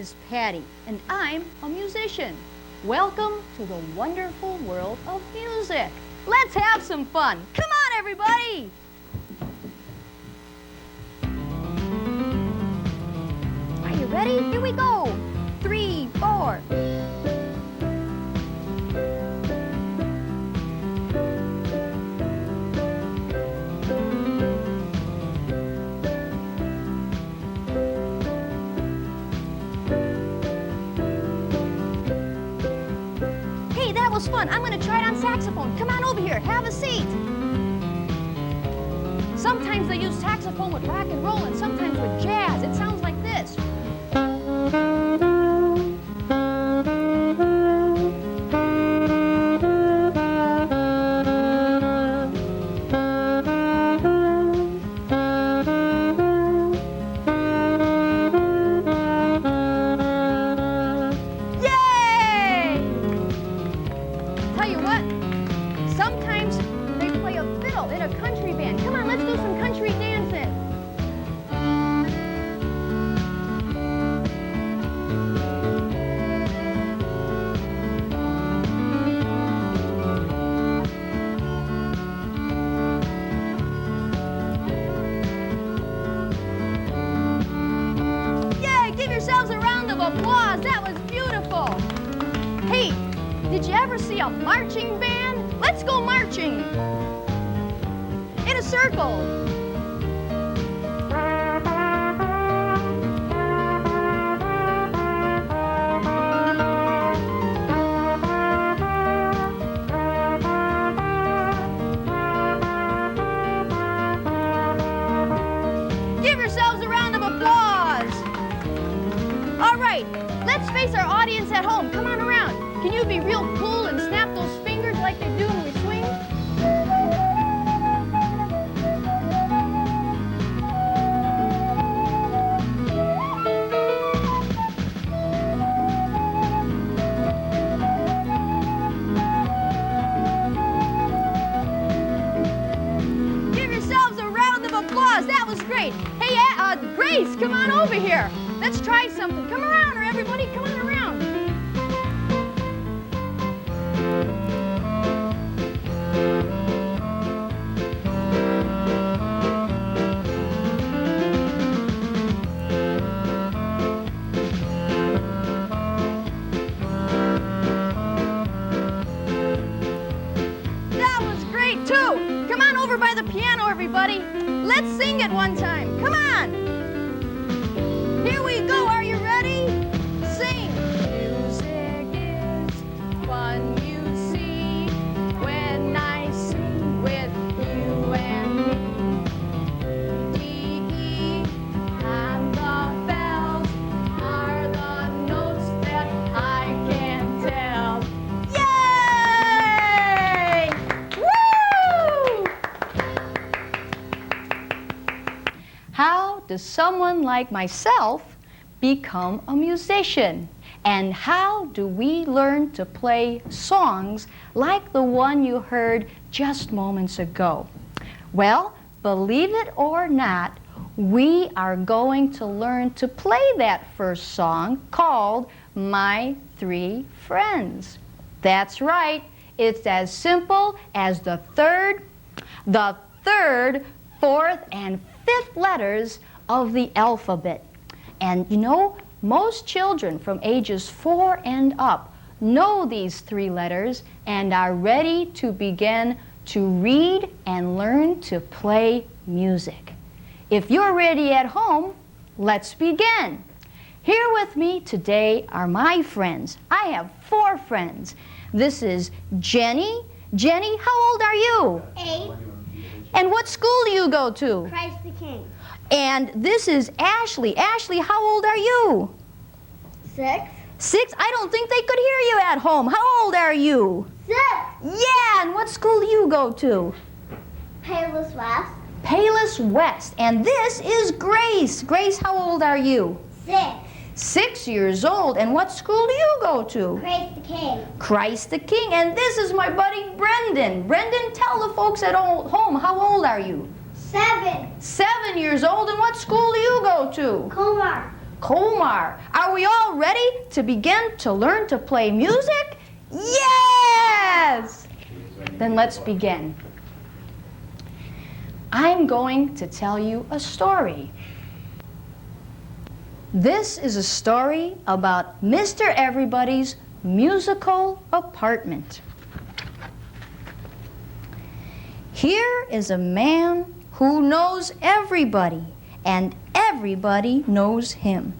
is Patty, and I'm a musician. Welcome to the wonderful world of music. Let's have some fun. Come on, everybody! Are you ready? Here we go. 3, 4. Was fun. I'm going to try it on saxophone. Come on over here. Have a seat. Sometimes they use saxophone with rock and roll and sometimes with jazz. It sounds like this. Applause, that was beautiful. Hey, did you ever see a marching band? Let's go marching. In a circle. Give yourselves a round of applause. All right, let's face our audience at home. Come on around. Can you be real cool and snap those fingers like they do when we swing? Give yourselves a round of applause. That was great. Hey, Grace, come on over here. Let's try something. Come around, or everybody, come on around. That was great, too. Come on over by the piano, everybody. Let's sing it one time. Come on. Here we go, are you ready? Sing! Music is fun, you see, when I sing with you and me. D-E, and the bells are the notes that I can tell. Yay! Woo! How does someone like myself become a musician? And how do we learn to play songs like the one you heard just moments ago? Well, believe it or not, we are going to learn to play that first song called My Three Friends. That's right, it's as simple as the third, fourth, and fifth letters of the alphabet. And you know, most children from ages 4 and up know these 3 letters and are ready to begin to read and learn to play music. If you're ready at home, let's begin. Here with me today are my friends. I have 4 friends. This is Jenny. Jenny, how old are you? 8. And what school do you go to? Christ the King. And this is Ashley. Ashley, how old are you? 6. 6? I don't think they could hear you at home. How old are you? 6. Yeah, and what school do you go to? Payless West. Payless West. And this is Grace. Grace, how old are you? 6. 6 years old. And what school do you go to? Christ the King. Christ the King. And this is my buddy Brendan. Brendan, tell the folks at home, how old are you? 7. 7 years old. And what school do you go to? Colmar. Komar. Are we all ready to begin to learn to play music? Yes! Then let's begin. I'm going to tell you a story. This is a story about Mr. Everybody's musical apartment. Here is a man who knows everybody, and everybody knows him.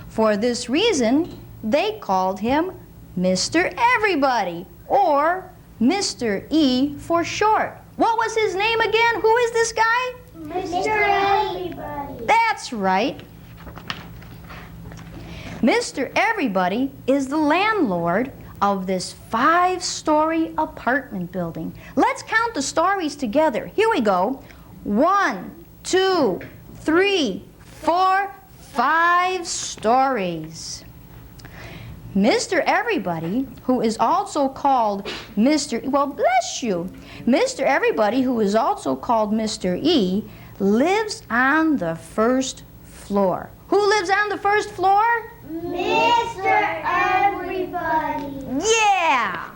For this reason, they called him Mr. Everybody, or Mr. E for short. What was his name again? Who is this guy? Mr. Everybody. That's right. Mr. Everybody is the landlord of this 5-story apartment building. Let's count the stories together. Here we go. 1, 2, 3, 4, 5 stories. Mr. Everybody, who is also called well, bless you. Mr. Everybody, who is also called Mr. E, lives on the 1st floor. Who lives on the 1st floor? Mr. Everybody. Yeah!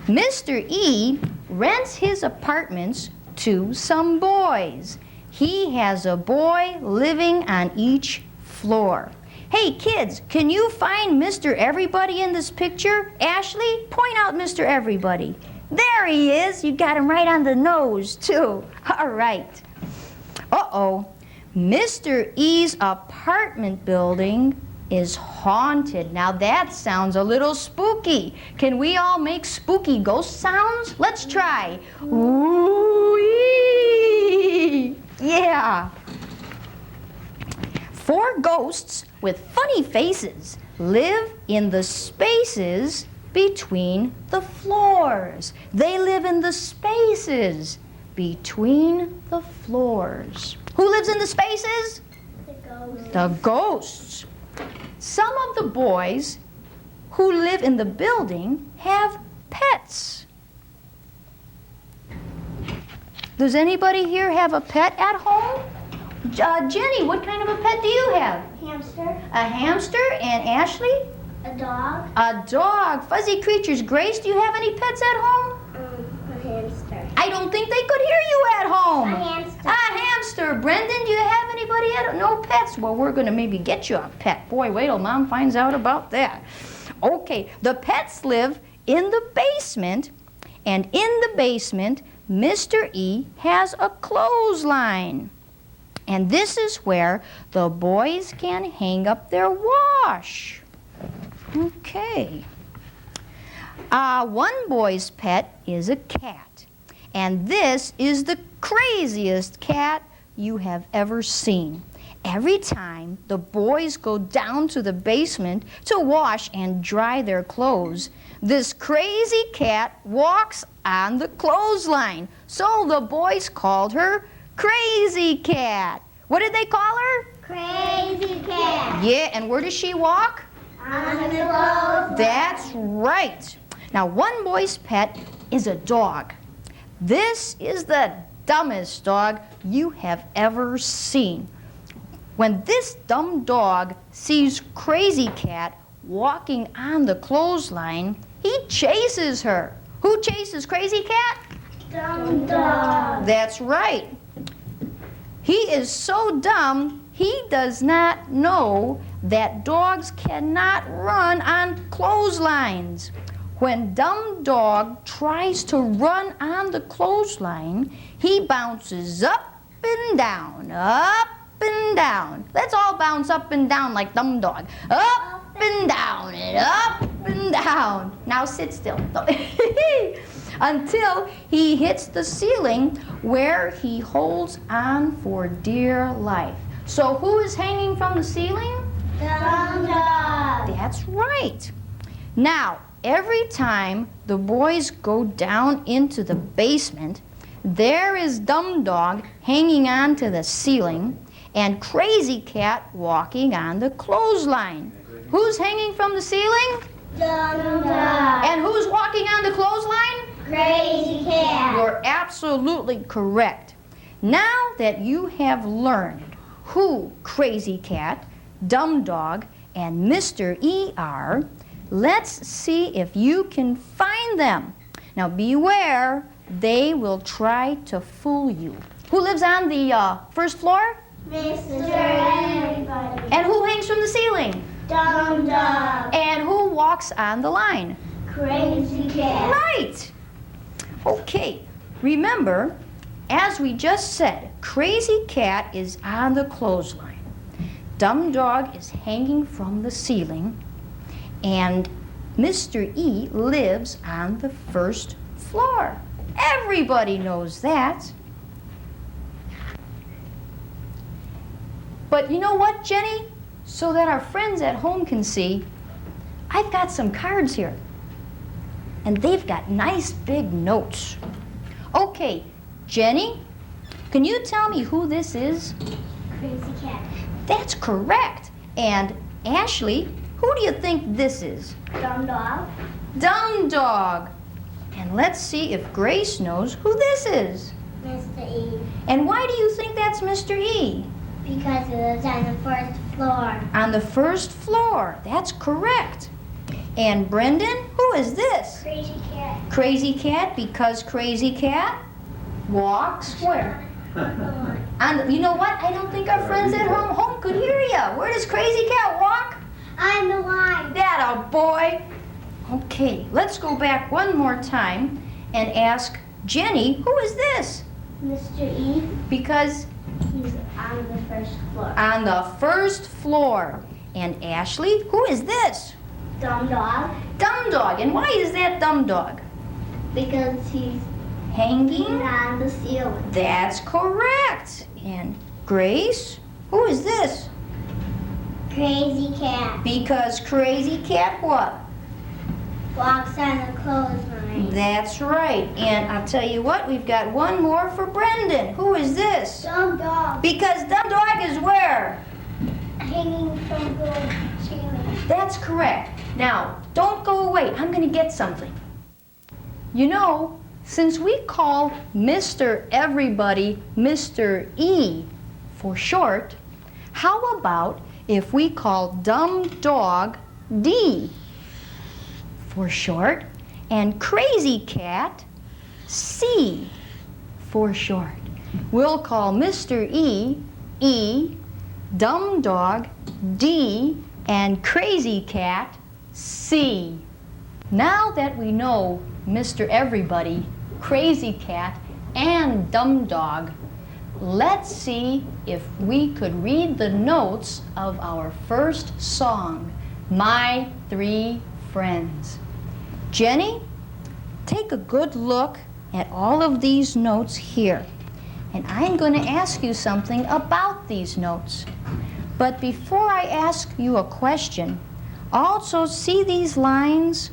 Mr. E rents his apartments to some boys. He has a boy living on each floor. Hey kids, can you find Mr. Everybody in this picture? Ashley, point out Mr. Everybody. There he is. You got him right on the nose, too. All right. Uh-oh. Mr. E's apartment building is haunted. Now that sounds a little spooky. Can we all make spooky ghost sounds? Let's try. Ooh-wee. Yeah. 4 ghosts with funny faces live in the spaces between the floors. They live in the spaces between the floors. Who lives in the spaces? The ghost. The ghosts. Some of the boys who live in the building have pets. Does anybody here have a pet at home? Jenny, what kind of a pet do you have? Hamster. A hamster. And Ashley? A dog. A dog. Fuzzy creatures. Grace, do you have any pets at home? A hamster. I don't think they could hear you at home. A hamster. A hamster. Brendan, do you have anybody at home? No pets? Well, we're going to maybe get you a pet. Boy, wait till Mom finds out about that. Okay, the pets live in the basement, and in the basement, Mr. E has a clothesline. And this is where the boys can hang up their wash. Okay. One boy's pet is a cat. And this is the craziest cat you have ever seen. Every time the boys go down to the basement to wash and dry their clothes, this crazy cat walks on the clothesline. So the boys called her Crazy Cat. What did they call her? Crazy cat. Yeah, and where does she walk? On the clothesline. That's right. Now, one boy's pet is a dog. This is the dumbest dog you have ever seen. When this dumb dog sees Crazy Cat walking on the clothesline, he chases her. Who chases Crazy Cat? Dumb dog. That's right. He is so dumb, he does not know that dogs cannot run on clotheslines. When dumb dog tries to run on the clothesline, he bounces up and down, up and down. Let's all bounce up and down like dumb dog. Up and down and up and down. Now sit still. Until he hits the ceiling where he holds on for dear life. So who is hanging from the ceiling? Dumb dog. That's right. Now, every time the boys go down into the basement, there is Dumb Dog hanging on to the ceiling and Crazy Cat walking on the clothesline. Who's hanging from the ceiling? Dumb dog. And who's walking on the clothesline? Crazy cat. You're absolutely correct. Now that you have learned who Crazy Cat, Dumb Dog, and Mr. E are, let's see if you can find them. Now beware, they will try to fool you. Who lives on the first floor? Mr. Everybody. And who hangs from the ceiling? Dumb Dog. And who walks on the line? Crazy Cat. Right. Okay, remember, as we just said, Crazy Cat is on the clothesline. Dumb Dog is hanging from the ceiling. And Mr. E lives on the first floor. Everybody knows that. But you know what, Jenny? So that our friends at home can see, I've got some cards here. And they've got nice big notes. Okay, Jenny, can you tell me who this is? Crazy Cat. That's correct. And Ashley, who do you think this is? Dumb Dog. Dumb Dog. And let's see if Grace knows who this is. Mr. E. And why do you think that's Mr. E? Because it lives on the first floor. On the first floor. That's correct. And Brendan, who is this? Crazy Cat. Crazy Cat, because Crazy Cat walks where? And you know what? I don't think our friends at home could hear you. Where does Crazy Cat walk? On the line. That a boy. Okay, let's go back one more time and ask Jenny, who is this? Mr. E. Because He's on the first floor. on the first floor. And Ashley, who is this? Dumb Dog. Dumb Dog. And why is that Dumb Dog? Because he's Hanging? on the ceiling. That's correct. And Grace, who is this? Crazy Cat. Because Crazy Cat what? Walks on the clothesline. That's right. And I'll tell you what, we've got one more for Brendan. Who is this? Dumb Dog. Because Dumb Dog is where? Hanging from the ceiling. That's correct. Now, don't go away. I'm going to get something. You know, since we call Mr. Everybody Mr. E for short, how about if we call Dumb Dog D for short and Crazy Cat C for short? We'll call Mr. E E, Dumb Dog D, and Crazy Cat C. Now that we know Mr. Everybody, Crazy Cat, and Dumb Dog, let's see if we could read the notes of our first song, My Three Friends. Jenny, take a good look at all of these notes here. And I'm going to ask you something about these notes. But before I ask you a question, also see these lines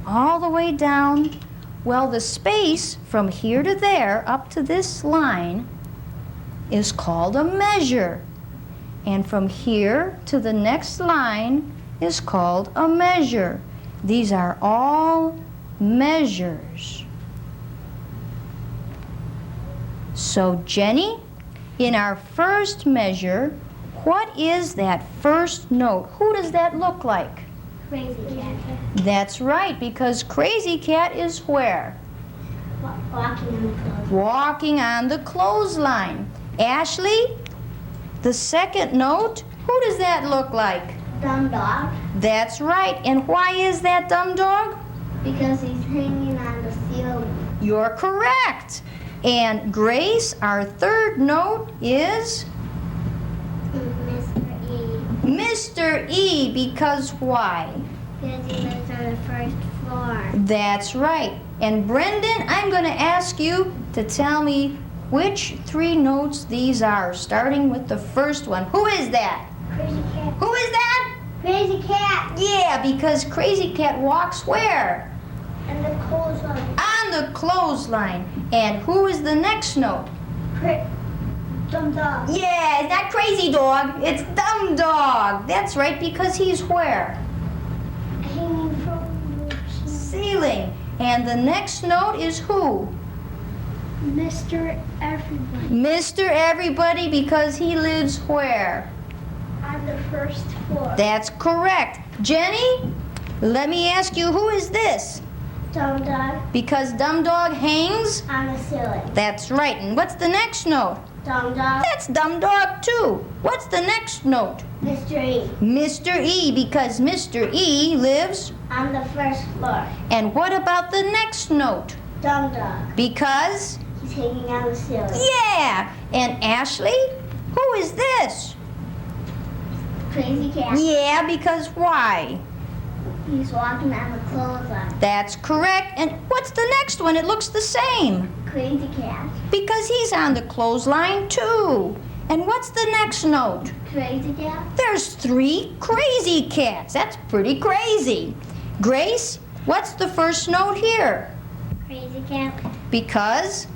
all the way down? Well, the space from here to there, up to this line, is called a measure. And from here to the next line is called a measure. These are all measures. So, Jenny, in our first measure, what is that first note? Who does that look like? Crazy Cat. That's right, because Crazy Cat is where? Walking on the clothesline. Walking on the clothesline. Ashley, the second note, who does that look like? Dumb Dog. That's right. And why is that Dumb Dog? Because he's hanging on the ceiling. You're correct. And Grace, our third note is Mr. E. Mr. E, because why? Because he lives on the first floor. That's right. And Brendan, I'm going to ask you to tell me which three notes these are, starting with the first one. Who is that? Crazy Cat. Who is that? Crazy Cat. Yeah, because Crazy Cat walks where? And the clothesline. On the clothesline. And who is the next note? Dumb Dog. Yeah, it's not Crazy Dog, it's Dumb Dog. That's right, because he's where? Hanging from the ceiling. Ceiling. And the next note is who? Mr. Everybody. Mr. Everybody because he lives where? On the first floor. That's correct. Jenny, let me ask you, who is this? Dumb Dog. Because Dumb Dog hangs? On the ceiling. That's right. And what's the next note? Dumb Dog. That's Dumb Dog too. What's the next note? Mr. E. Mr. E because Mr. E lives. On the first floor. And what about the next note? Dumb Dog. Because? He's hanging on the ceiling. Yeah. And Ashley, who is this? Crazy Cat. Yeah, because why? He's walking on the clothesline. That's correct. And what's the next one? It looks the same. Crazy Cat. Because he's on the clothesline too. And what's the next note? Crazy Cat. There's 3 crazy cats. That's pretty crazy. Grace, what's the first note here? Crazy Cat. Because?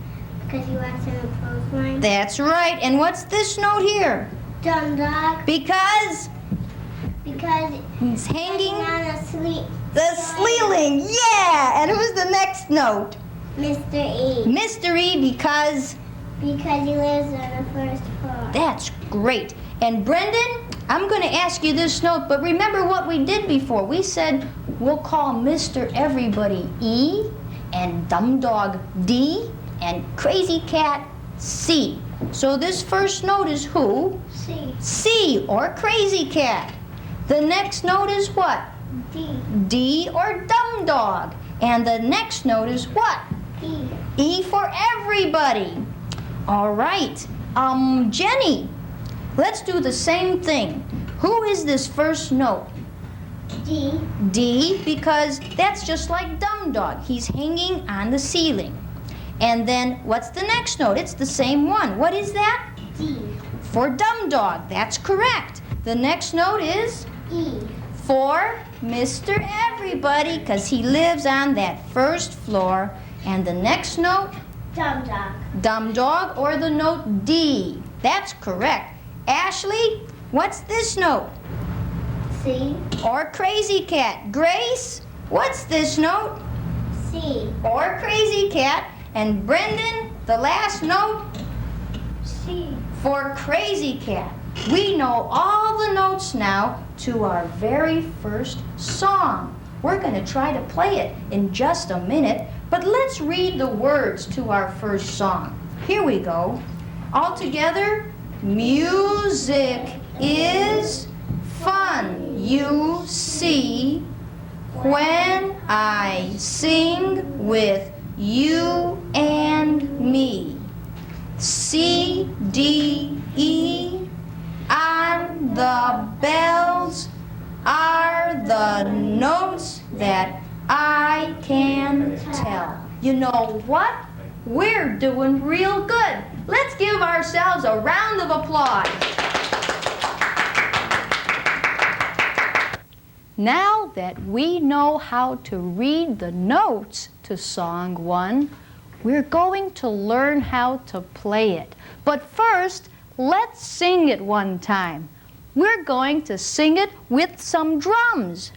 Because he walks on the clothesline. That's right. And what's this note here? Dumb Dog. Because? Because He's hanging on a sleep. the ceiling. Yeah. And who's the next note? Mr. E. Mr. E because? Because he lives on the first floor. That's great. And Brendan, I'm going to ask you this note, but remember what we did before. We said we'll call Mr. Everybody E, and Dumb Dog D, and Crazy Cat C. So this first note is who? C. C, or Crazy Cat. The next note is what? D. D, or Dumb Dog. And the next note is what? E. E for Everybody. All right. Jenny, let's do the same thing. Who is this first note? D. D, because that's just like Dumb Dog. He's hanging on the ceiling. And then what's the next note? It's the same one. What is that? D. For Dumb Dog. That's correct. The next note is E. for Mr. Everybody, because he lives on that first floor. And the next note? Dumb Dog. Dumb Dog, or the note D. That's correct. Ashley, what's this note? C. Or Crazy Cat. Grace, what's this note? C. Or Crazy Cat. And Brendan, the last note? C. For Crazy Cat. We know all the notes now to our very first song. We're going to try to play it in just a minute, but let's read the words to our first song. Here we go. All together. Music is fun, you see, when I sing with you and me. C, D, E, and the bells are the notes that I can tell. You know what? We're doing real good. Let's give ourselves a round of applause. Now that we know how to read the notes to Song 1, we're going to learn how to play it. But first, let's sing it one time. We're going to sing it with some drums.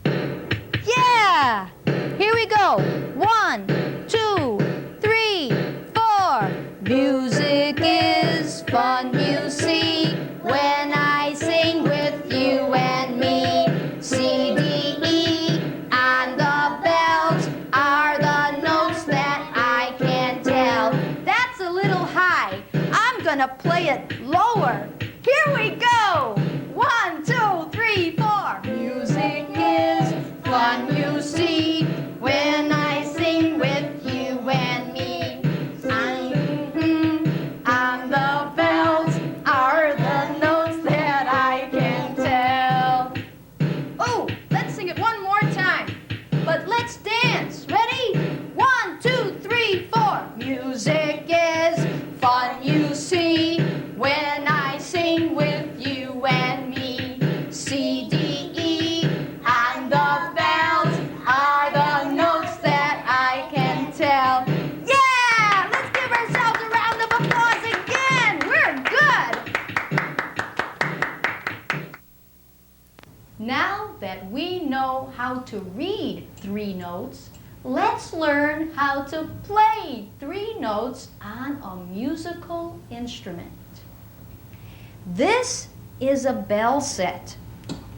Yeah! Here we go. 1, 2, 3, 4. Music is fun, you see, when I sing with you and me. C, D, E, and the bells are the notes that I can tell. That's a little high. I'm gonna play it lower. Here we go. 1, 2, 3, 4. Music is fun, you see, when I sing with you and me. And the bells are the notes that I can tell. Oh, let's sing it one more time. But let's dance. Ready? 1, 2, 3, 4. Music is fun, you see, when I sing with you and me. C, D, E, and the bells are the notes that I can tell. Yeah! Let's give ourselves a round of applause again. We're good. Now that we know how to read 3 notes, let's learn how to play 3 notes on a musical instrument. This is a bell set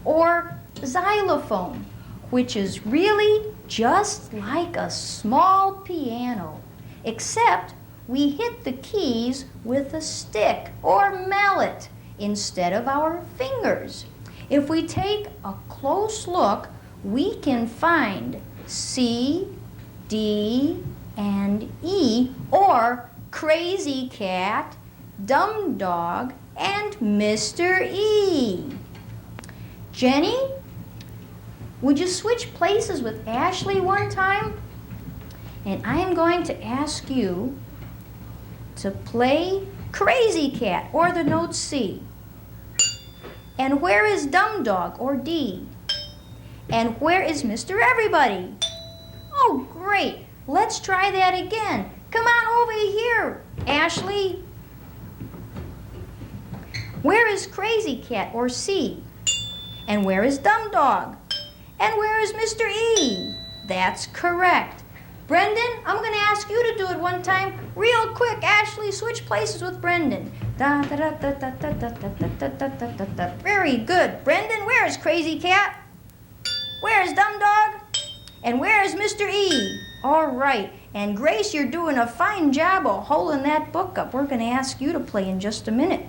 or xylophone, which is really just like a small piano, except we hit the keys with a stick or mallet instead of our fingers. If we take a close look, we can find C, D, and E, or Crazy Cat, Dumb Dog, and Mr. E. Jenny, would you switch places with Ashley one time? And I am going to ask you to play Crazy Cat, or the note C. And where is Dumb Dog, or D? And where is Mr. Everybody? Oh, great. Let's try that again. Come on over here, Ashley. Where is Crazy Cat, or C? And where is Dumb Dog? And where is Mr. E? That's correct. Brendan, I'm going to ask you to do it one time. Real quick, Ashley, switch places with Brendan. Da, da, da, da, da, da, da, da, da, da, da, da, da. Very good. Brendan, where is Crazy Cat? Where is Dumb Dog? And where is Mr. E? All right. And Grace, you're doing a fine job of holding that book up. We're going to ask you to play in just a minute.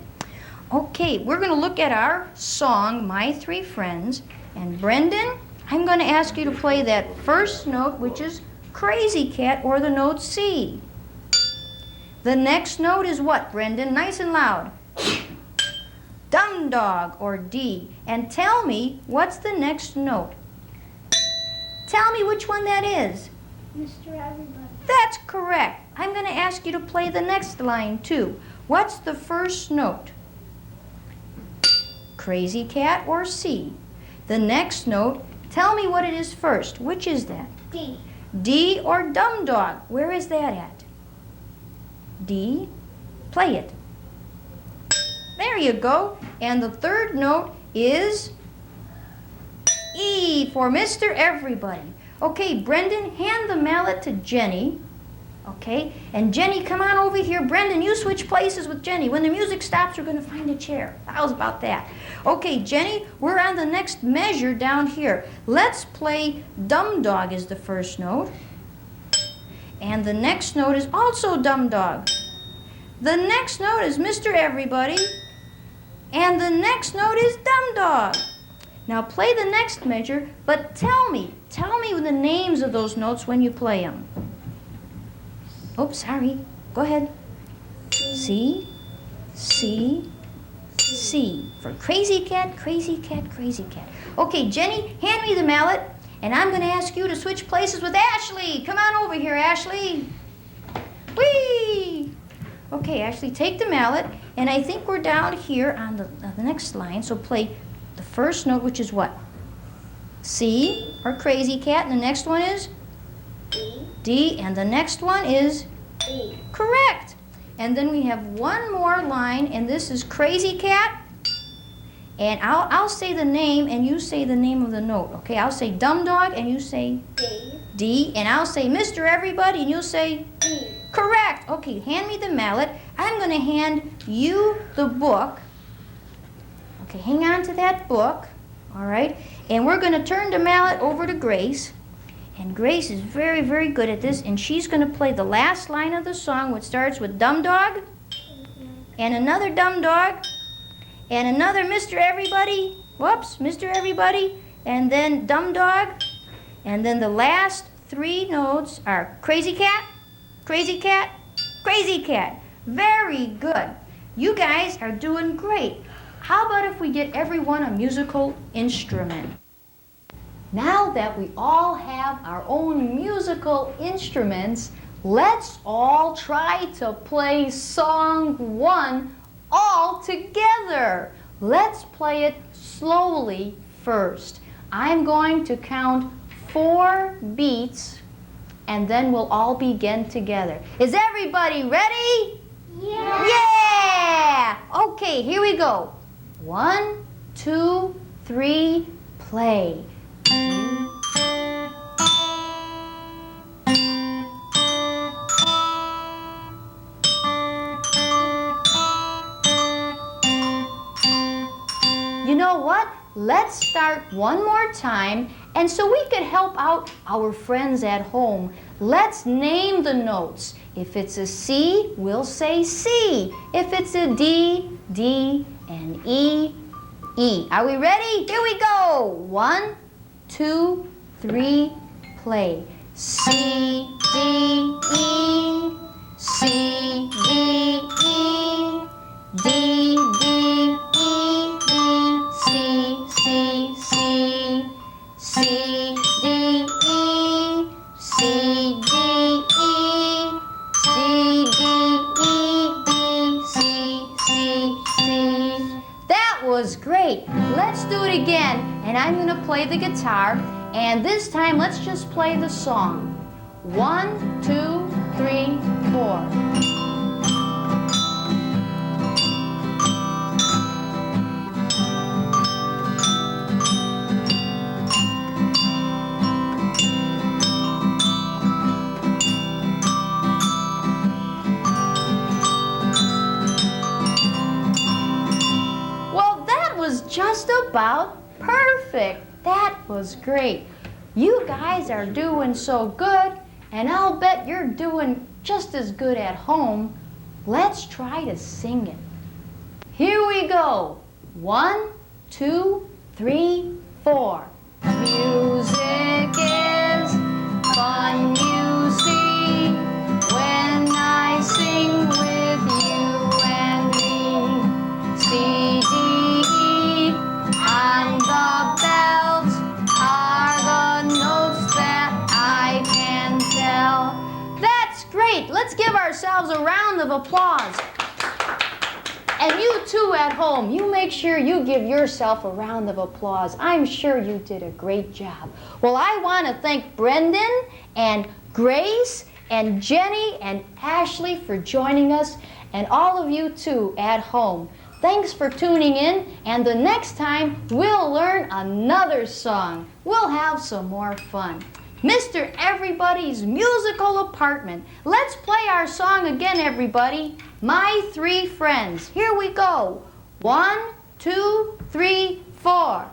Okay, we're going to look at our song, My 3 Friends. And Brendan, I'm going to ask you to play that first note, which is Crazy Cat, or the note C. The next note is what, Brendan? Nice and loud. Dumb Dog, or D. And tell me, what's the next note? Tell me which one that is. Mr. Everybody. That's correct. I'm going to ask you to play the next line, too. What's the first note? Crazy Cat, or C. The next note, tell me what it is first. Which is that? D. D, or Dumb Dog. Where is that at? D. Play it. There you go. And the third note is E, for Mr. Everybody. Okay, Brendan, hand the mallet to Jenny. Okay, and Jenny, come on over here. Brendan, you switch places with Jenny. When the music stops, we're going to find a chair. How's about that? Okay, Jenny, we're on the next measure down here. Let's play Dumb Dog is the first note. And the next note is also Dumb Dog. The next note is Mr. Everybody. And the next note is Dumb Dog. Now play the next measure, but tell me the names of those notes when you play them. Oops, sorry. Go ahead. C, C, C. For Crazy Cat, Crazy Cat, Crazy Cat. Okay, Jenny, hand me the mallet, and I'm going to ask you to switch places with Ashley. Come on over here, Ashley. Whee! Okay, Ashley, take the mallet, and I think we're down here on the next line, so play the first note, which is what? C, or Crazy Cat, and the next one is? D. D, and the next one is? D. Correct. And then we have one more line, and this is Crazy Cat. And I'll say the name, and you say the name of the note. Okay, I'll say Dumb Dog, and you say? D. D. And I'll say Mr. Everybody, and you'll say? D. Correct. Okay, hand me the mallet. I'm going to hand you the book. Okay, hang on to that book. All right. And we're going to turn the mallet over to Grace. And Grace is very, very good at this, and she's going to play the last line of the song, which starts with Dumb Dog, and another Dumb Dog, and another Mr. Everybody, whoops, Mr. Everybody, and then Dumb Dog, and then the last 3 notes are Crazy Cat, Crazy Cat, Crazy Cat. Very good. You guys are doing great. How about if we get everyone a musical instrument? Now that we all have our own musical instruments, let's all try to play song 1 all together. Let's play it slowly first. I'm going to count 4 beats, and then we'll all begin together. Is everybody ready? Yeah. Yeah! Okay, here we go. 1, 2, 3, play. let's start one more time, and so we could help out our friends at home, let's name the notes. If it's a C, we'll say C. If it's a D, D, and E, E. Are we ready? Here we go. 1, 2, 3, play. C, D, E, C, D, E, D, D, E, E, C, C, C, C, D, E, C, D, E, C, D, E, D, C, C, C. That was great. Let's do it again. And I'm going to play the guitar. And this time, let's just play the song. 1, 2, 3, 4. Just about perfect. That was great. You guys are doing so good, and I'll bet you're doing just as good at home. Let's try to sing it. Here we go. 1, 2, 3, 4. Music is fun, you see, when I sing with you and me. C, D, and the bells are the notes that I can tell. That's great. Let's give ourselves a round of applause. And you too at home, you make sure you give yourself a round of applause. I'm sure you did a great job. Well, I want to thank Brendan and Grace and Jenny and Ashley for joining us, and all of you too at home. Thanks for tuning in, and the next time we'll learn another song. We'll have some more fun. Mr. Everybody's Musical Apartment. Let's play our song again, everybody. My Three Friends. Here we go. 1, 2, 3, 4.